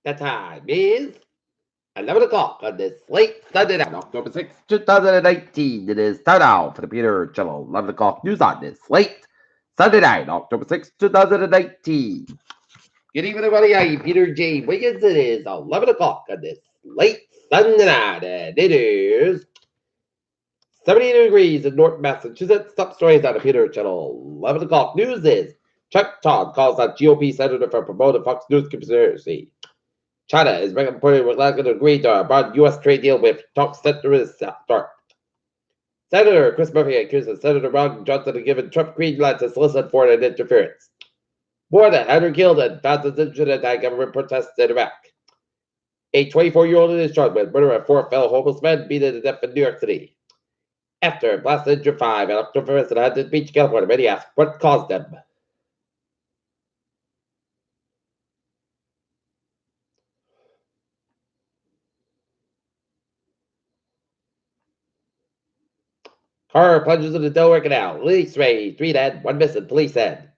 The time is 11 o'clock on this late Sunday night, October 6th, 2019. It is time now for the Peter Channel 11 o'clock news on this late Sunday night, October 6th, 2019. Good evening, everybody. I'm Peter J. Wiggins. It is 11 o'clock on this late Sunday night, and it is 78 degrees in North Massachusetts. Top stories on the Peter Channel 11 o'clock news is Chuck Todd calls out GOP senator for promoting Fox News conspiracy. China is reported we're not going to agree to a broad U.S. trade deal with talks set to start. Senator Chris Murphy accuses Senator Ron Johnson of giving Trump green light to solicit foreign interference. More than 100 killed and thousands injured in anti-government protests in Iraq. A 24-year-old is charged with murder of 4 fellow homeless men beaten to death in New York City. After blast injured 5 at October 1st in Huntington Beach, California, many asked what caused them. Car plunges into the Delaware Canal. Police raid, 3 dead, 1 missing, police said.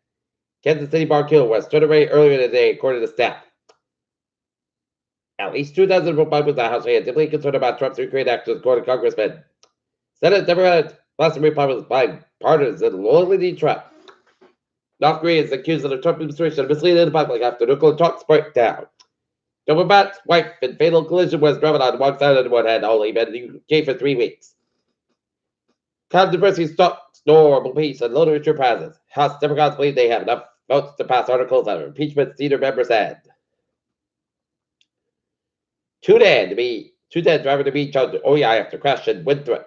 Kansas City bar kill was turned away earlier today, according to staff. At least 2,000 Republicans in the House are deeply concerned about Trump's Ukraine actions, according to Congressman. Senate Democrats, plus Republicans bipartisan loyalty to Trump. North Korea is accused of the Trump administration of misleading the public after nuclear talks break down. Diplomat's wife in fatal collision was driven on one side of the one had only been in the UK for 3 weeks. Controversy stalks normal peace and literature passes. House Democrats believe they have enough votes to pass articles on impeachment, senior member said. 2 dead driver to be charged with OEI after crash in Winthrop.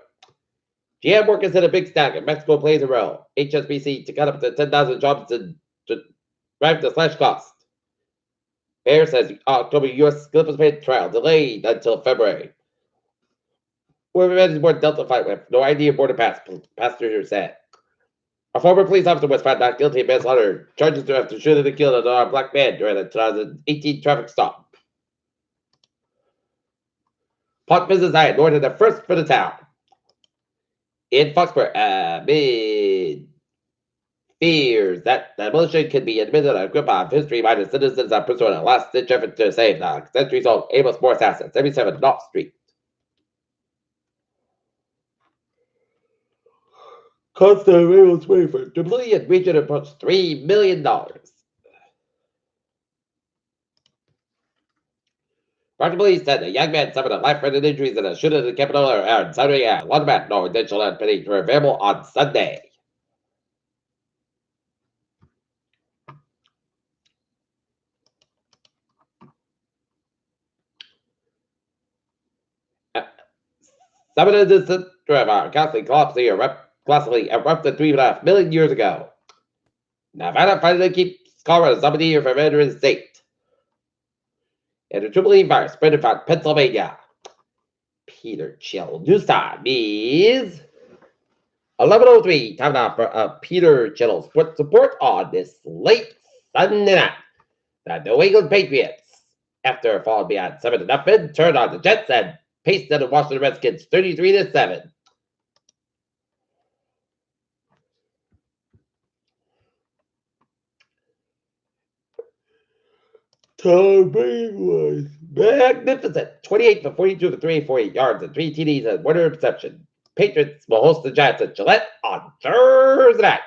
GM workers hit a big stack and Mexico plays a role. HSBC to cut up to 10,000 jobs to drive to slash cost. Mayor says October U.S. glyphosate trial delayed until February. We're ready to board Delta flight with no ID of border pass, passenger said. A former police officer was found not guilty of manslaughter, charges after shooting and killing a black man during a 2018 traffic stop. Pot business I ignored the first for the town. In Foxborough, amid fears that the militia could be admitted a grip of history by the citizens of pursuing a last-ditch effort to save the centuries-old Amos Morris house at 77 North Street. Constant Railroad's waiver. The Brazilian region approached $3 million. Roger police said a young man suffered a life-threatening injuries in a shooting in the Capitol on Saturday at Laundromat. No additional information were available on Sunday. Some of the distant classically erupted 3.5 million years ago. Nevada finally keeps Colorado some of the year for veteran state. And the Triple E virus spread from Pennsylvania. Peter Chill. News time is 11:03. Time now for Peter Chill's sports support on this late Sunday night. The New England Patriots, after falling behind 7-0, turned on the Jets and pasted the Washington Redskins 33-7. Tom Brady was magnificent. 28 for 42 for 348 yards and 3 TDs and 1 interception. Patriots will host the Giants at Gillette on Thursday night.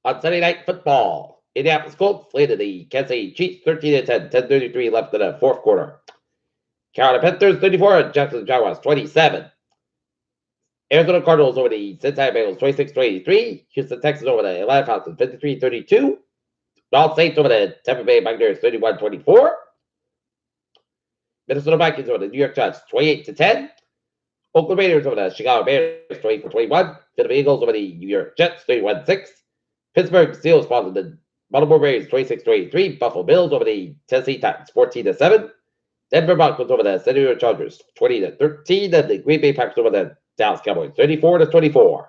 On Sunday Night Football, Indianapolis Colts leaded the Kansas City Chiefs 13-10, 10:33 left in the fourth quarter. Carolina Panthers 34 and Jacksonville Jaguars 27. Arizona Cardinals over the Cincinnati Bengals 26-23. Houston Texans over the Atlanta Falcons 53-32. Dallas Saints over the Tampa Bay Buccaneers 31-24. Minnesota Vikings over the New York Giants 28-10. Oakland Raiders over the Chicago Bears 24-21. Philadelphia Eagles over the New York Jets 31-6. Pittsburgh Steelers fall to the Baltimore Ravens 26-23. Buffalo Bills over the Tennessee Titans 14-7. Denver Broncos over the San Diego Chargers 20-13. And the Green Bay Packers over the Dallas Cowboys 34-24.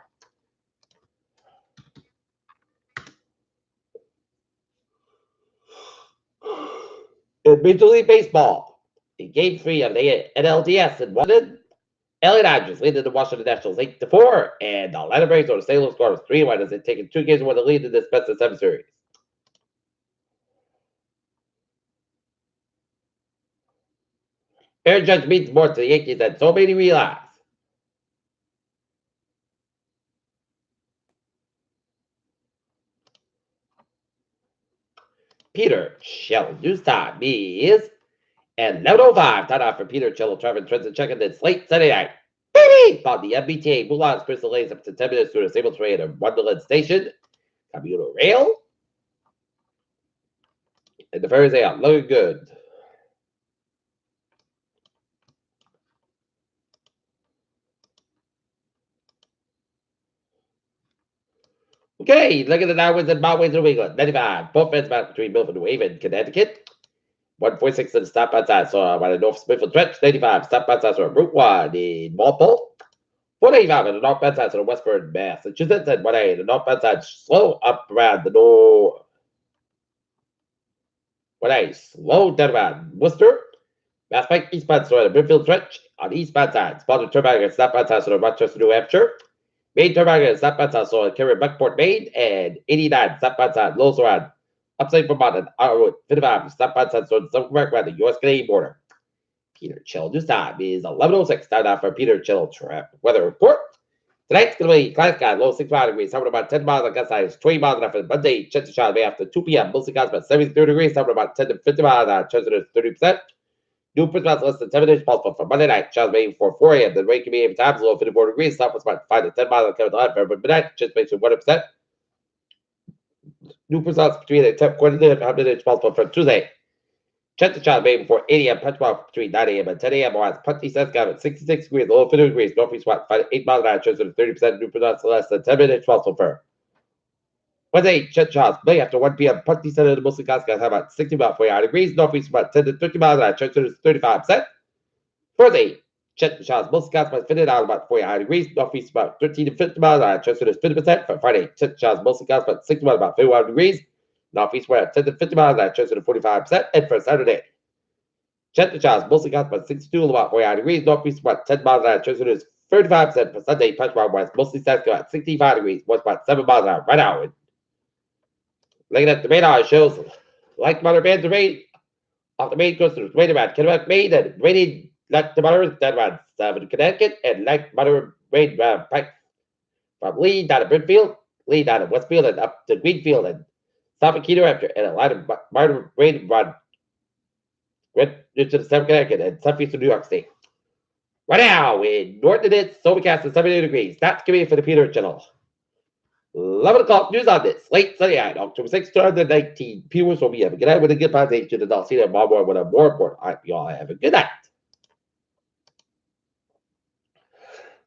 In Major League Baseball, in Game 3 of the NLDS in Washington, LA Dodgers lead the Washington Nationals 8-4, and the Atlanta Braves over the St. Louis Cardinals 3-1 as they've taken 2 games to win the lead in this best of 7 series. Aaron Judge means more to the Yankees than so many realize. Peter Cello. News time is 11:05. Time out for Peter Cello, Trevor Trenton checking this late Sunday night. Baby! Thought the MBTA Mulan Express delays up to 10 minutes through the Sable train at Wonderland Station. Commuter rail. And the ferries out. Looking good. Okay, look at the now wins and Botways of New England. 95. Both fans match between Milford and New Haven, Connecticut. 146 to the stop outside, so by the North Smithfield Stretch. 95. Stop outside, so Route 1 in Walpole. 185 in the northbound side, so the Westford, Massachusetts. And 1A in the northbound side, slow up around the north. 1A, slow down around Worcester. Mass Pike, eastbound, so the Brimfield Stretch on the eastbound side. Spotted turnaround and stopbound side, so the Rochester, New Hampshire. Main turnaround and stopbound side, so the Carrier, Buckport, Maine. And 89, stopbound side, Lowes around upstate Vermont and Arrowood, 55, stopbound side, so the Southern around the U.S. Canadian border. Peter Chill. News time is 11:06. Time now for Peter Chill weather report. Tonight's going to be cloudy sky, low 65 degrees, somewhere about 10 miles on gust side, 20 miles an hour for Monday. Chance of showers may after 2 p.m. Mostly clouds about 73 degrees, somewhere about 10 to 50 miles an hour. Chance of 30%. New precipitations less than 7 inches possible for Monday night. Showers may before 4 a.m. The rain can be 8 times low 54 degrees. South was about 5 to 10 miles on Kevin Line for midnight. Chance may 100%. New precipitations between the 10 quarter and 100 inches possible for Tuesday. Chance of showers may before 8 a.m. Punch mark between 9 a.m. and 10 a.m. Or as Punty says, got at 66 degrees, low 50 degrees, northeast 8 miles an hour. Chance of 30%. New precipitations less than 10 minutes possible for Wednesday, Chet Shaw's May after 1 p.m. Punty Center, the mostly clouds have about 60 about 49 degrees, northeast about 10 to 50 miles an hour. Chance of 35%. Thursday, Chet Shaw's mostly clouds about 50 out about 49 degrees, northeast about 13 to 50 miles an hour. Chance of 50%. For Friday, Chet Shaw's mostly clouds about 60 about 51 degrees, northeast about 10 to 50 miles an hour. Chance of 45%. And for Saturday, Chet Shaw's mostly clouds about 62 about 49 degrees, northeast about 10 miles an hour. Chance of 35%. For Sunday, Punch Mark West, mostly clouds about 65 degrees, west about 7 miles an hour. Right now, looking at the radar, it shows light moderate bands of rain off the main coast of rain around Kennebec, Maine, and raining light to moderate down around 7 Connecticut, and light moderate rain around Pike from Lee down to Brimfield, Lee down to Westfield, and up to Greenfield, and south of Key, New Hampshire, and a light of moderate rain around into the 7 Connecticut, and southeastern New York State. Right now, in Norton, it's overcast at 78 degrees. That's going to be for the Peter Channel. 11 o'clock news on this late Sunday night, October 6th, 2019. Viewers will be having a good night with a good positive to the Dulce tomorrow morning with a more important. All right, y'all have a good night.